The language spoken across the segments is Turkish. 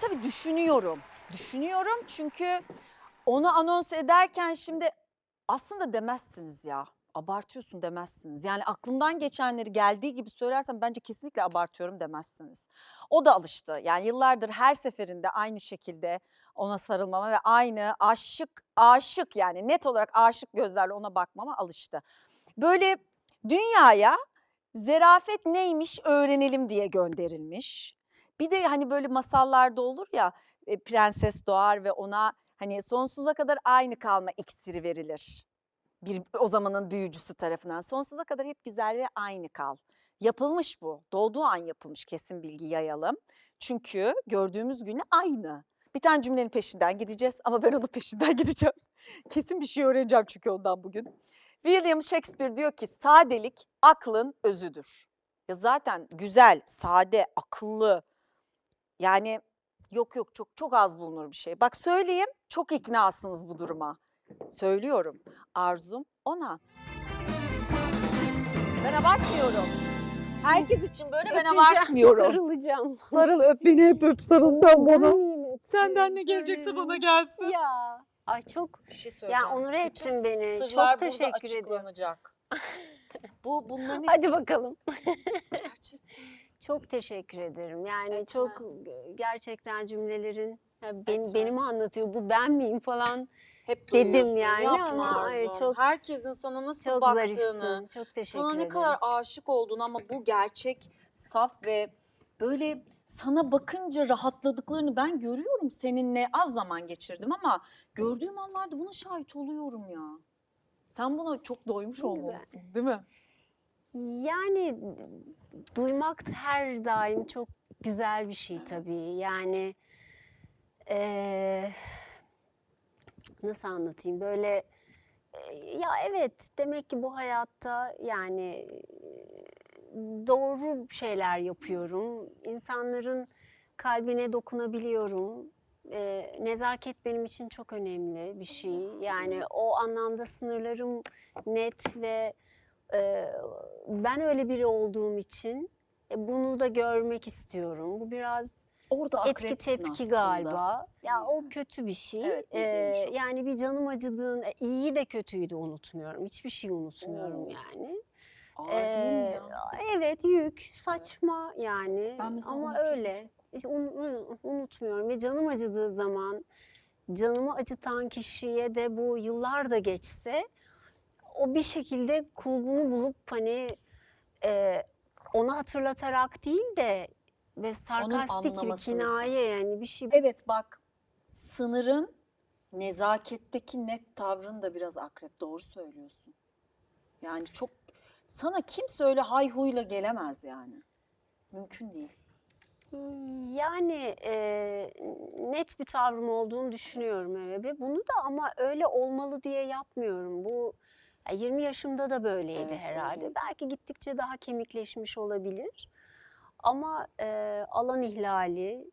tabii düşünüyorum. Düşünüyorum çünkü onu anons ederken şimdi aslında demezsiniz ya. Abartıyorsun demezsiniz. Yani aklımdan geçenleri geldiği gibi söylersem bence kesinlikle abartıyorum demezsiniz. O da alıştı. Yani yıllardır her seferinde aynı şekilde ona sarılmama ve aynı aşık yani net olarak aşık gözlerle ona bakmama alıştı. Böyle dünyaya zerafet neymiş öğrenelim diye gönderilmiş. Bir de hani böyle masallarda olur ya prenses doğar ve ona hani sonsuza kadar aynı kalma iksiri verilir. O zamanın büyücüsü tarafından sonsuza kadar hep güzel ve aynı kal. Yapılmış bu. Doğduğu an yapılmış, kesin bilgi yayalım. Çünkü gördüğümüz günle aynı. Bir tane cümlenin peşinden gideceğiz ama ben onun peşinden gideceğim. Kesin bir şey öğreneceğim çünkü ondan bugün. William Shakespeare diyor ki sadelik aklın özüdür. Ya zaten güzel, sade, akıllı. Yani yok çok az bulunur bir şey. Bak söyleyeyim, çok iknasınız bu duruma. Söylüyorum. Arzum Onan. Ben abartmıyorum. Herkes için böyle ben abartmıyorum. Sarılacağım. Sarıl öp beni, hep öp sarılsan Ben bana. miyim hep? Senden ne gelecekse bana gelsin. Ya. Ay çok Bir şey söyleyeceğim. ya onur Bütün ettin beni. sırlar Çok burada teşekkür ederim. açıklanacak. Bunların hepsi Hadi bakalım. gerçekten. Çok teşekkür ederim. Yani Etme. çok gerçekten cümlelerin ya Etme. benim anlatıyor. Bu ben miyim falan. Hep Dedim duyuyorsun. yani Yapma ama ay Arzum. çok- Herkesin sana nasıl Çok baktığını, zarifsin. Çok teşekkür sana ne ederim. kadar aşık olduğunu ama bu gerçek, saf ve böyle sana bakınca rahatladıklarını ben görüyorum. Seninle az zaman geçirdim ama gördüğüm anlarda buna şahit oluyorum ya. Sen buna çok doymuş Değil mi? olmalısın, değil mi? Yani duymak her daim çok güzel bir şey tabii. Yani nasıl anlatayım böyle ya evet demek ki bu hayatta yani doğru şeyler yapıyorum. İnsanların kalbine dokunabiliyorum. Nezaket benim için çok önemli bir şey. Yani o anlamda sınırlarım net ve ben öyle biri olduğum için bunu da görmek istiyorum. Bu biraz Orada etki akrepsin tepki aslında. galiba. Ya o kötü bir şey. Evet, bildiğin şu. Yani bir canım acıdığın, iyiyi de kötüyü de unutmuyorum. Hiçbir şey unutmuyorum Oo. yani. Ağır değil mi ya? Evet yük, saçma yani Ben mesela ama unutuyorum öyle. çok. İşte unutmuyorum ve canım acıdığı zaman canımı acıtan kişiye de bu yıllar da geçse o bir şekilde kulbunu bulup hani onu hatırlatarak değil de böyle sarkastik bir anlamasını kinaye yani bir şey. Evet bak, sınırın nezaketteki net tavrın da biraz akrep, doğru söylüyorsun. Yani çok, sana kimse öyle hayhuyla gelemez yani. Mümkün değil. Yani net bir tavrım olduğunu düşünüyorum evet. Ve bunu da ama öyle olmalı diye yapmıyorum. Bu 20 yaşımda da böyleydi Evet, herhalde. öyleydi. Belki gittikçe daha kemikleşmiş olabilir. Ama alan ihlali,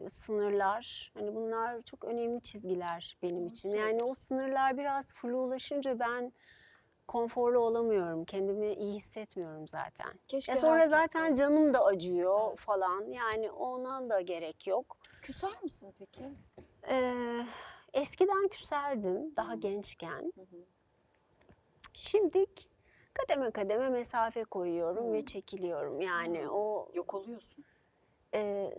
sınırlar, hani bunlar çok önemli çizgiler benim için. Yani o sınırlar biraz flulaşınca ben konforlu olamıyorum. Kendimi iyi hissetmiyorum zaten. Keşke Sonra herkes zaten böyle canım da olsa. acıyor Evet. falan. Yani ona da gerek yok. Küser misin peki? Eskiden küserdim daha gençken. Şimdi kademe kademe mesafe koyuyorum ve çekiliyorum. Yani o Yok oluyorsun.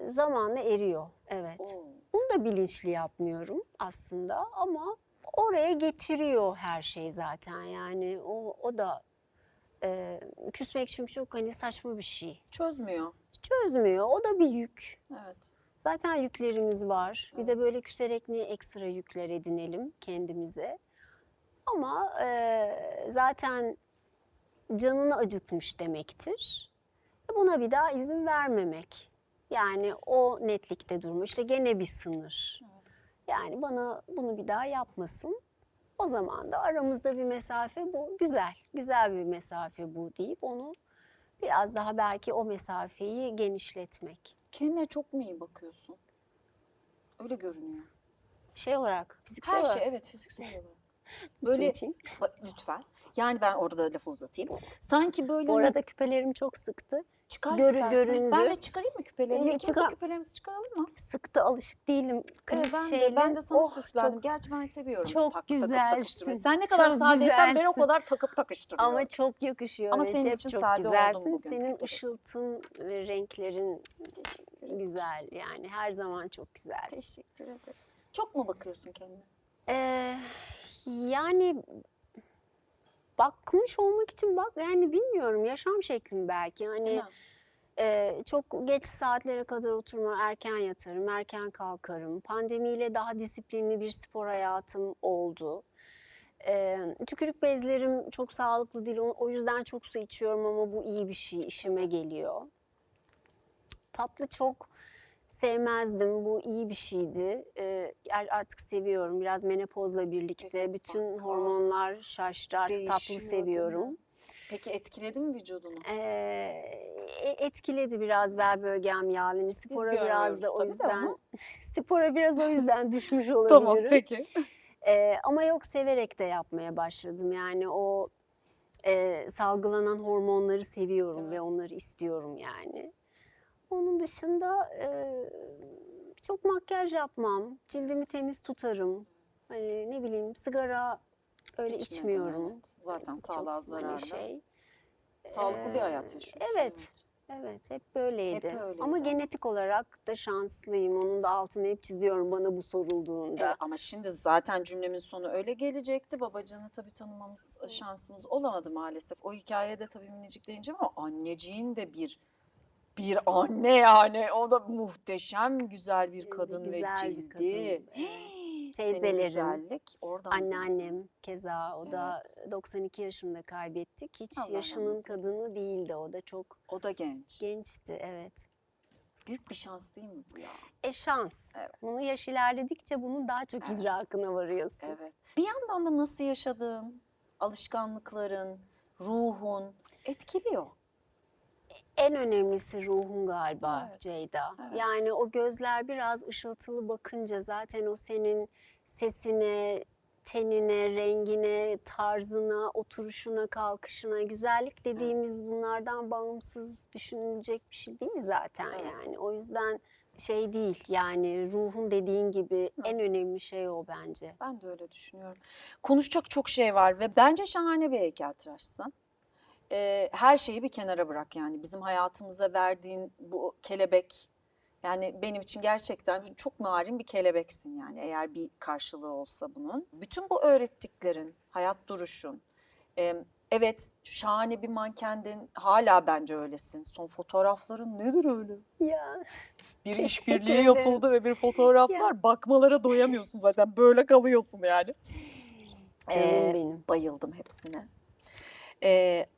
zamanla eriyor. Evet. Oo. Bunu da bilinçli yapmıyorum aslında ama oraya getiriyor her şey zaten. Yani o da küsmek çünkü çok hani saçma bir şey. Çözmüyor. Çözmüyor. O da bir yük. Evet. Zaten yüklerimiz var. Bir de böyle küserek niye ekstra yükler edinelim kendimize. Ama zaten canını acıtmış demektir. Buna bir daha izin vermemek. Yani o netlikte durma. İşte gene bir sınır. Yani bana bunu bir daha yapmasın. O zaman da aramızda bir mesafe bu. Güzel, güzel bir mesafe bu deyip onu biraz daha belki o mesafeyi genişletmek. Kendine çok mu iyi bakıyorsun? Öyle görünüyor. Şey olarak, fiziksel Her olarak. şey, evet, fiziksel olarak. Böyle için. lütfen. Yani ben orada lafı uzatayım. Sanki böyle Bu arada küpelerim çok sıktı. çıkar göründü. istersen. Ben de çıkarayım mı küpelerimi? Yok, İkimiz de çıkar. küpelerimizi çıkaralım mı? Sıktı, alışık değilim. Evet, Klip ben de. Ben de sana Oh, süslendim. Gerçi ben seviyorum çok takıp takıştırmayı. güzelsin. Sen ne kadar Çok sadeysen ben o güzelsin. kadar takıp takıştırıyorum. Ama çok yakışıyor Ama ve senin hep için çok sade oldum güzelsin. bugün. Senin küpeleri. ışıltın ve renklerin güzel. Yani her zaman çok güzelsin. Teşekkür ederim. Çok mu bakıyorsun kendine? Yani bakmış olmak için yani bilmiyorum, yaşam şeklim belki. Değil Hani mi? çok geç saatlere kadar oturma, erken yatarım, erken kalkarım. Pandemiyle daha disiplinli bir spor hayatım oldu. Tükürük bezlerim çok sağlıklı değil, o yüzden çok su içiyorum ama bu iyi bir şey, işime geliyor. Tatlı çok sevmezdim, bu iyi bir şeydi. Artık seviyorum, biraz menopozla birlikte. Evet, bütün bak, hormonlar şaştı, artık tatlı değişiyor, değil mi? seviyorum. Peki etkiledi mi vücudunu? Etkiledi biraz bel bölgem yağlı. Spora biraz görmüyoruz da o tabii de yüzden onu. spora biraz o yüzden düşmüş Tamam, olabilirim. peki. Ama yok, severek de yapmaya başladım. Yani o salgılanan hormonları seviyorum Değil ve mi? onları istiyorum yani. Onun dışında çok makyaj yapmam. Cildimi temiz tutarım. Hani ne bileyim, sigara öyle İçmeden, içmiyorum. evet. Zaten Çok sağlığa zararlı. şey. Sağlıklı bir hayat yaşıyorsun. Evet. Evet, hep böyleydi. Hep öyleydi Ama ama. genetik olarak da şanslıyım. Onun da altını hep çiziyorum bana bu sorulduğunda. Evet, ama şimdi zaten cümlemin sonu öyle gelecekti. Babacanı tabii tanımamız şansımız olamadı maalesef. O hikayede tabii minicik değineceğim ama anneciğin de bir anne yani. O da muhteşem güzel bir kadın ve Güzel bir cildi. kadın. Evet. Senin Teyzelerim, güzellik oradan zaten. anneannem keza, o da 92 yaşında kaybettik. Hiç Allah yaşının rahmet kadını eylesin. değildi, o da çok O da genç. gençti, evet. Büyük bir şans değil mi bu ya? Şans. Evet. Bunu yaş ilerledikçe bunun daha çok idrakına varıyorsun. Evet. Bir yandan da nasıl yaşadığın, alışkanlıkların, ruhun etkiliyor. En önemlisi ruhun galiba, Evet, Ceyda. evet. Yani o gözler biraz ışıltılı bakınca zaten o senin sesine, tenine, rengine, tarzına, oturuşuna, kalkışına, güzellik dediğimiz bunlardan bağımsız düşünülecek bir şey değil zaten Evet. yani. O yüzden şey değil yani, ruhun dediğin gibi en önemli şey o bence. Ben de öyle düşünüyorum. Konuşacak çok şey var ve bence şahane bir heykeltıraşsın. Her şeyi bir kenara bırak yani. Bizim hayatımıza verdiğin bu kelebek, yani benim için gerçekten çok narin bir kelebeksin yani, eğer bir karşılığı olsa bunun. Bütün bu öğrettiklerin, hayat duruşun, evet şahane bir mankendin, hala bence öylesin. Son fotoğrafların nedir öyle? Ya Bir teşekkür işbirliği ederim. yapıldı ve bir fotoğraf Ya. var. Bakmalara doyamıyorsun zaten, böyle kalıyorsun yani. Canım benim. Bayıldım hepsine.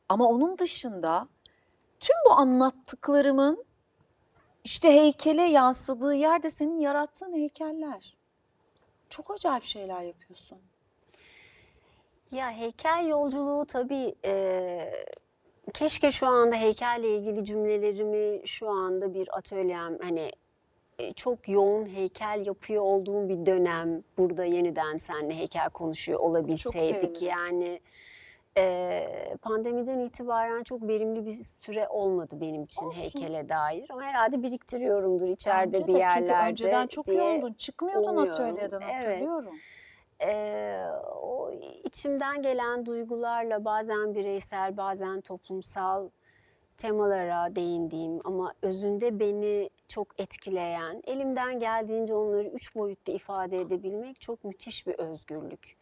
Ama onun dışında tüm bu anlattıklarımın işte heykele yansıdığı yerde senin yarattığın heykeller. Çok acayip şeyler yapıyorsun. Ya heykel yolculuğu tabii, keşke şu anda heykelle ilgili cümlelerimi şu anda bir atölyem, hani çok yoğun heykel yapıyor olduğum bir dönem burada yeniden seninle heykel konuşuyor olabilseydik. sevinirim. Yani pandemiden itibaren çok verimli bir süre olmadı benim için Olsun. heykele dair. Ama herhalde biriktiriyorumdur içeride Bence bir de, yerlerde çünkü önceden çok diye yoğundun. Çıkmıyordun umuyorum. atölyeden, Evet. hatırlıyorum. O içimden gelen duygularla bazen bireysel, bazen toplumsal temalara değindiğim ama özünde beni çok etkileyen, elimden geldiğince onları 3 boyutta ifade edebilmek çok müthiş bir özgürlük.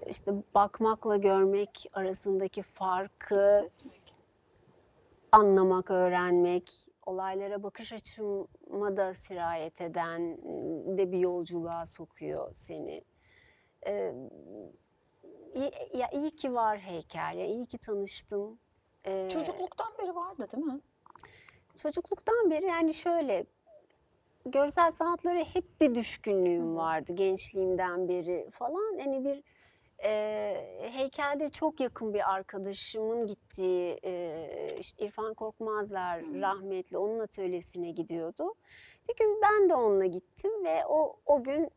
İşte bakmakla görmek arasındaki farkı Hissetmek. anlamak, öğrenmek, olaylara bakış açıma da sirayet eden de bir yolculuğa sokuyor seni. İyi ki var heykel, ya iyi ki tanıştım. Çocukluktan beri vardı değil mi? Çocukluktan beri yani şöyle, görsel sanatlara hep bir düşkünlüğüm vardı gençliğimden beri falan. Hani bir heykelde çok yakın bir arkadaşımın gittiği, işte İrfan Korkmazlar rahmetli, onun atölyesine gidiyordu. Bir gün ben de onunla gittim ve o gün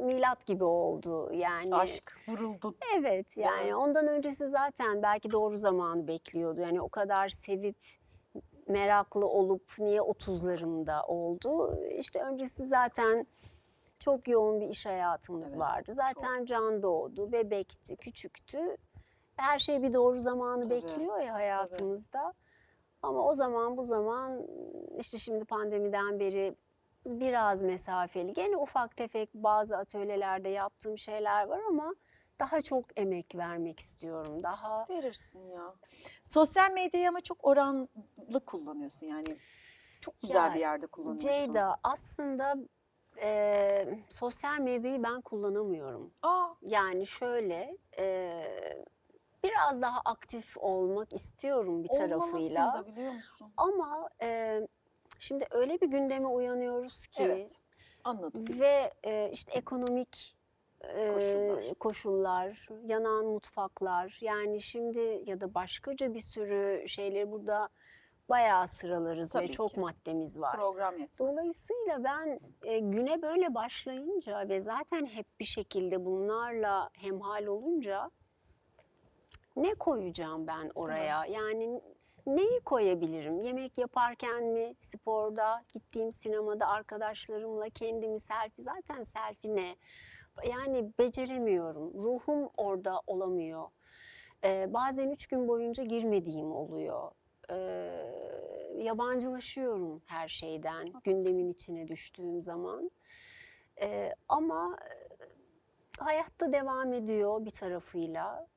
milat gibi oldu yani. Aşk, vuruldun. Evet yani ondan öncesi zaten belki doğru zamanı bekliyordu. Yani o kadar sevip meraklı olup niye 30'larımda oldu? İşte öncesi zaten çok yoğun bir iş hayatımız Evet, vardı. Zaten Can doğdu, bebekti, küçüktü. Her şey bir doğru zamanı Tabii, bekliyor ya hayatımızda. Ama o zaman bu zaman işte şimdi pandemiden beri biraz mesafeli. Gene ufak tefek bazı atölyelerde yaptığım şeyler var ama daha çok emek vermek istiyorum. Daha Verirsin ya. Sosyal medyayı ama çok oranlı kullanıyorsun yani. Çok güzel Ya, bir yerde kullanıyorsun. Ceyda aslında sosyal medyayı ben kullanamıyorum. Aa, Yani şöyle biraz daha aktif olmak istiyorum bir olmalısın tarafıyla. da biliyor musun? Ama şimdi öyle bir gündeme uyanıyoruz ki Evet, anladım. ve işte ekonomik Koşullar. koşullar, yanan mutfaklar yani şimdi ya da başkaca bir sürü şeyleri burada bayağı sıralarız ve Tabii çok ki. maddemiz var. Program yetmez. Dolayısıyla ben güne böyle başlayınca ve zaten hep bir şekilde bunlarla hemhal olunca ne koyacağım ben oraya? Yani neyi koyabilirim? Yemek yaparken mi, sporda, gittiğim sinemada arkadaşlarımla kendimi selfie, zaten selfie ne? Yani beceremiyorum. Ruhum orada olamıyor. Bazen 3 gün boyunca girmediğim oluyor. Yabancılaşıyorum her şeyden, gündemin içine düştüğüm zaman. Ama hayatta devam ediyor bir tarafıyla.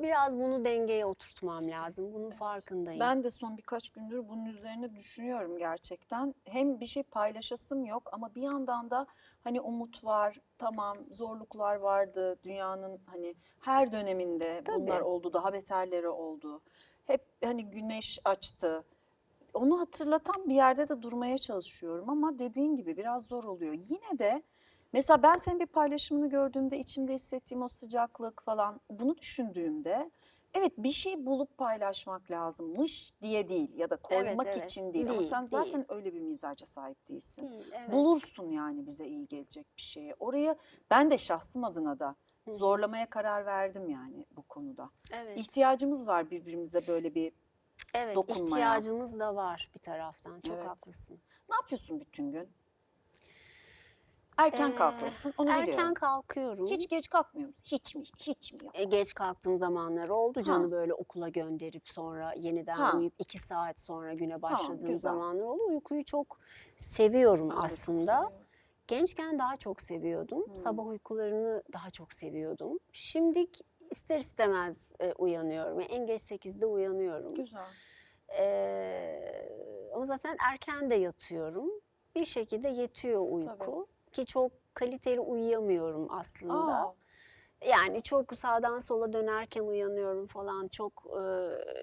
Biraz bunu dengeye oturtmam lazım. Bunun farkındayım. Ben de son birkaç gündür bunun üzerine düşünüyorum gerçekten. Hem bir şey paylaşasım yok ama bir yandan da hani umut var. Tamam, zorluklar vardı dünyanın hani her döneminde bunlar Tabii. oldu, daha beterleri oldu. Hep hani güneş açtı. Onu hatırlatan bir yerde de durmaya çalışıyorum ama dediğin gibi biraz zor oluyor. Yine de mesela ben senin bir paylaşımını gördüğümde içimde hissettiğim o sıcaklık falan bunu düşündüğümde evet bir şey bulup paylaşmak lazımmış diye değil ya da koymak Evet, için değil ama değil, sen değil. zaten öyle bir mizaca sahip değilsin. Değil, evet. Bulursun yani bize iyi gelecek bir şeyi. Oraya ben de şahsım adına da zorlamaya karar verdim yani bu konuda. Evet. İhtiyacımız var birbirimize böyle bir Evet, dokunmaya. ihtiyacımız da var bir taraftan. Çok Evet. haklısın. Ne yapıyorsun bütün gün? Erken kalkıyorsun, onu biliyorum. Erken kalkıyorum. Hiç geç kalkmıyor musun? Hiç mi? Hiç mi yok? Geç kalktığım zamanlar oldu. Canı Ha. böyle okula gönderip sonra yeniden Ha. uyuyup 2 saat sonra güne başladığım güzel. zamanlar oldu. Uykuyu çok seviyorum Ben de çok aslında. seviyorum. Gençken daha çok seviyordum. Sabah uykularını daha çok seviyordum. Şimdi ister istemez uyanıyorum. Yani en geç 8'de uyanıyorum. Güzel. Ama zaten erken de yatıyorum. Bir şekilde yetiyor uyku. Ki çok kaliteli uyuyamıyorum aslında. Aa, Yani çok sağdan sola dönerken uyanıyorum falan. Çok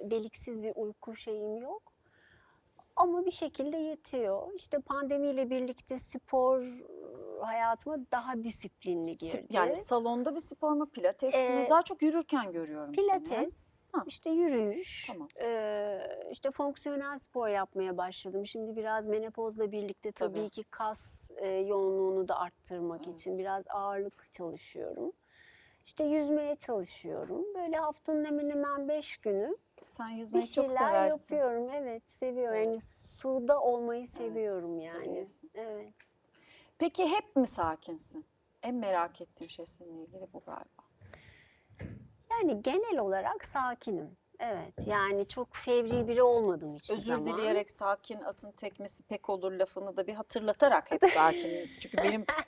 deliksiz bir uyku şeyim yok. Ama bir şekilde yetiyor. İşte pandemiyle birlikte spor hayatıma daha disiplinli girdi. yani salonda bir spor mu, pilates mi? Daha çok yürürken görüyorum seni. Pilates, Ha. işte yürüyüş, Tamam. işte fonksiyonel spor yapmaya başladım. Şimdi biraz menopozla birlikte tabii Tabii. ki kas yoğunluğunu da arttırmak için biraz ağırlık çalışıyorum. İşte yüzmeye çalışıyorum. Böyle haftanın hemen hemen 5 günü Sen bir yüzmeyi çok şeyler seversin. yapıyorum. Evet, seviyorum. Evet. Yani suda olmayı seviyorum yani. seviyorsun. Evet. Peki hep mi sakinsin? En merak ettiğim şey seninle ilgili bu galiba. Yani genel olarak sakinim. Evet, yani çok fevri biri olmadım hiçbir Özür zaman. dileyerek sakin atın tekmesi pek olur lafını da bir hatırlatarak hep sakiniz. Çünkü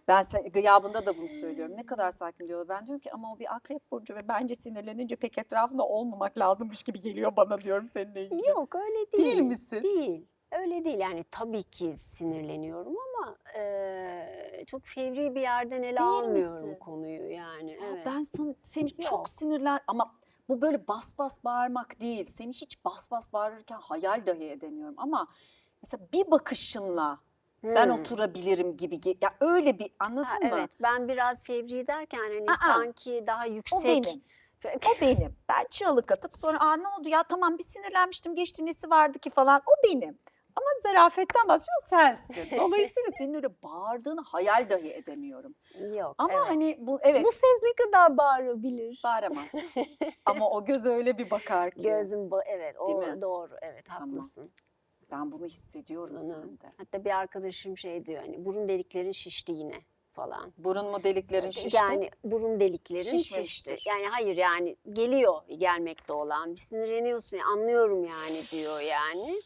ben gıyabında da bunu söylüyorum. Ne kadar sakin diyorlar. Ben diyorum ki ama o bir akrep burcu ve bence sinirlenince pek etrafında olmamak lazımmış gibi geliyor bana diyorum seninle ilgili. Yok öyle değil. Değil misin? Değil. Öyle değil yani tabii ki sinirleniyorum ama çok fevri bir yerden ele Değil almıyorum misin? konuyu yani. Aa, Evet. ben seni Yok. çok ama bu böyle bas bas bağırmak değil. Seni hiç bas bas bağırırken hayal dahi edemiyorum ama mesela bir bakışınla ben oturabilirim gibi. Ya öyle bir anladın Ha, mı? evet ben biraz fevri derken hani Aa, sanki daha O yüksek. benim. O benim. Ben çığlık atıp sonra ne oldu ya tamam bir sinirlenmiştim geçti nesi vardı ki falan o benim. Ama zarafetten bahsediyor sensin. Dolayısıyla senin öyle bağırdığını hayal dahi edemiyorum. Yok. Ama evet. hani bu evet Bu ses ne kadar bağırabilir? bağıramaz. Ama o göz öyle bir bakar ki. Evet, Değil o mi? doğru. Evet, Tamam. haklısın. Ben bunu hissediyorum Bunu. sende. Hatta bir arkadaşım şey diyor hani burun deliklerin şişti yine falan. Burun mu deliklerin şişti? Yani burun deliklerin Şişmemiştir. şişti. Yani hayır yani geliyor gelmekte olan. Bir sinirleniyorsun anlıyorum yani diyor yani.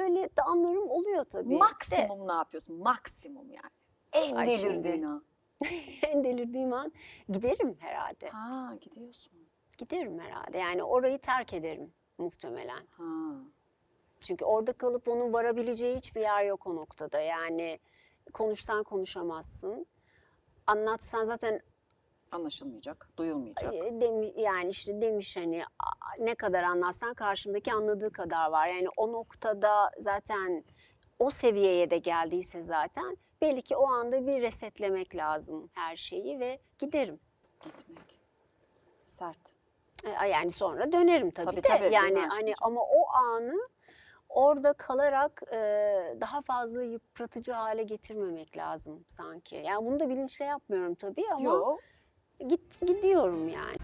Öyle de anlarım oluyor tabii. De. Maksimum ne yapıyorsun? Maksimum yani. En Ay delirdiğin şimdi. an. En delirdiğim an giderim herhalde. Ha gidiyorsun. Giderim herhalde. Yani orayı terk ederim muhtemelen. Ha. Çünkü orada kalıp onun varabileceği hiçbir yer yok o noktada. Yani konuşsan konuşamazsın. Anlatsan zaten Anlaşılmayacak, duyulmayacak. yani işte demiş hani ne kadar anlatsan karşındaki anladığı kadar var. Yani o noktada zaten o seviyeye de geldiyse zaten belli ki o anda bir resetlemek lazım her şeyi ve giderim. Gitmek. Sert. Yani sonra dönerim tabii, Tabii, de. tabii, Yani dönersin hani canım. ama o anı orada kalarak daha fazla yıpratıcı hale getirmemek lazım sanki. Yani bunu da bilinçli yapmıyorum tabii ama Yok. gidiyorum yani.